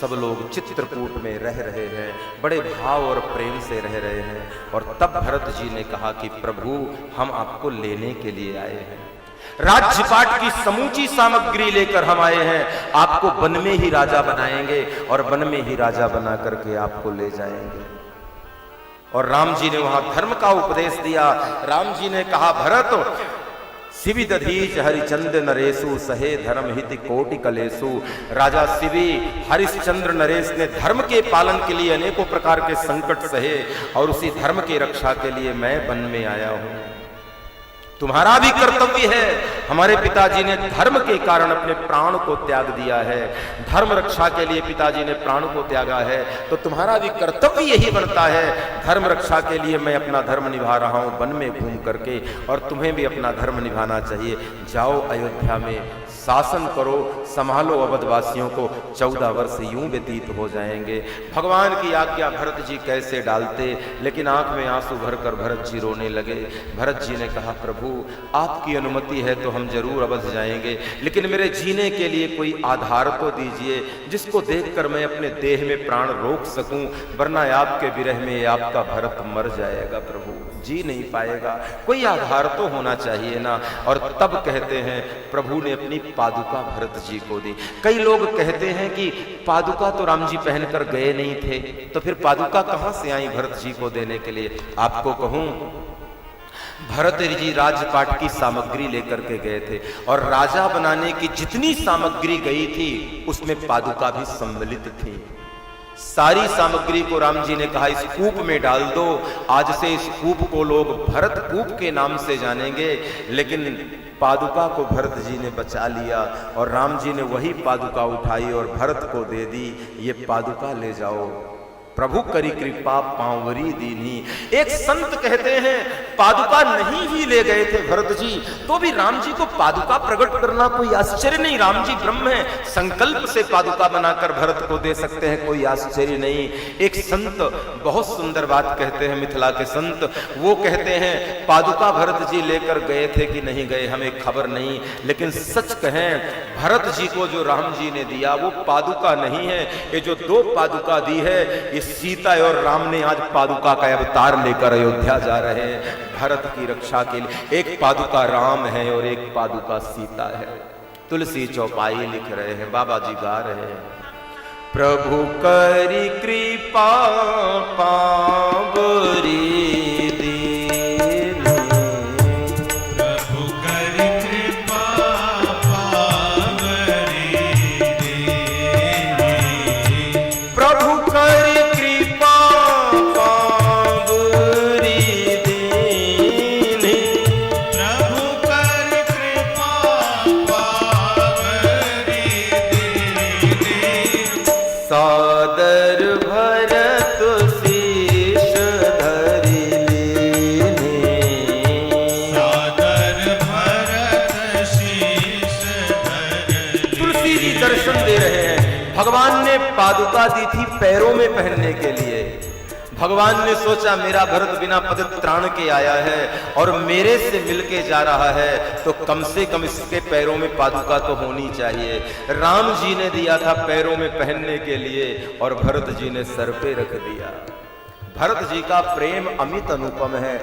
सब लोग चित्रकूट में रह रहे हैं, बड़े भाव और प्रेम से रह रहे हैं। और तब भरत जी ने कहा कि प्रभु हम आपको लेने के लिए आए हैं, राज्यपाट की समूची सामग्री लेकर हम आए हैं, आपको वन में ही राजा बनाएंगे और वन में ही राजा बना करके आपको ले जाएंगे। और राम जी ने वहां धर्म का उपदेश दिया। राम जी ने कहा भरत शिवि दधीच हरिचंद्र नरेशु सहे धर्म हित कोटि कलेशु। राजा शिवि हरिश्चंद्र नरेश ने धर्म के पालन के लिए अनेकों प्रकार के संकट सहे और उसी धर्म की रक्षा के लिए मैं वन में आया हूं। तुम्हारा भी कर्तव्य है, हमारे पिताजी ने धर्म के कारण अपने प्राण को त्याग दिया है, धर्म रक्षा के लिए पिताजी ने प्राण को त्यागा है, तो तुम्हारा भी कर्तव्य यही बनता है, धर्म रक्षा के लिए मैं अपना धर्म निभा रहा हूं वन में घूम करके, और तुम्हें भी अपना धर्म निभाना चाहिए। जाओ अयोध्या में शासन करो, संभालो अवधवासियों को, 14 वर्ष यूं व्यतीत हो जाएंगे। भगवान की आज्ञा भरत जी कैसे डालते, लेकिन आंख में आंसू भरकर भरत जी रोने लगे। भरत जी ने कहा प्रभु आपकी अनुमति है तो हम जरूर अवध जाएंगे, लेकिन मेरे जीने के लिए कोई आधार तो दीजिए जिसको देखकर मैं अपने देह में प्राण रोक सकूं, वरना आपके विरह में आपका भरत मर जाएगा, प्रभु जी नहीं पाएगा, कोई आधार तो होना चाहिए ना। और तब कहते हैं प्रभु ने अपनी पादुका भरत जी को दी। कई लोग कहते हैं कि पादुका तो राम जी पहनकर गए नहीं थे, तो फिर पादुका कहां से आई भरत जी को देने के लिए। आपको कहूं भरत जी राजपाट की सामग्री लेकर के गए थे, और राजा बनाने की जितनी सामग्री गई थी उसमें पादुका भी सम्मिलित थी। सारी सामग्री को राम जी ने कहा इस कूप में डाल दो, आज से इस कूप को लोग भरत कूप के नाम से जानेंगे। लेकिन पादुका को भरत जी ने बचा लिया, और राम जी ने वही पादुका उठाई और भरत को दे दी, ये पादुका ले जाओ, प्रभु करी कृपा पांवरी दीनी। एक संत कहते हैं पादुका नहीं ही ले गए थे भरत जी, तो भी राम जी को पादुका प्रकट करना कोई आश्चर्य नहीं, राम जी ब्रह्म है, संकल्प से पादुका बनाकर भरत को दे सकते हैं, कोई आश्चर्य नहीं। एक संत बहुत सुंदर बात कहते हैं, मिथिला के संत, वो कहते हैं पादुका भरत जी लेकर गए थे कि नहीं गए हमें खबर नहीं, लेकिन सच कहें भरत जी को जो राम जी ने दिया वो पादुका नहीं है, ये जो 2 पादुका दी है, ये सीता और राम ने आज पादुका का अवतार लेकर अयोध्या जा रहे हैं भरत की रक्षा के लिए। एक पादुका राम है और एक पादुका सीता है। तुलसी चौपाई लिख रहे हैं, बाबा जी गा रहे हैं, प्रभु करी कृपा पावरी भगवान ने पादुका दी थी पैरों में पहनने के लिए। भगवान ने सोचा मेरा भरत बिना पदत्राण के आया है और मेरे से मिलके जा रहा है, तो कम से कम इसके पैरों में पादुका तो होनी चाहिए। राम जी ने दिया था पैरों में पहनने के लिए और भरत जी ने सर पे रख दिया। भरत जी का प्रेम अमित अनुपम है।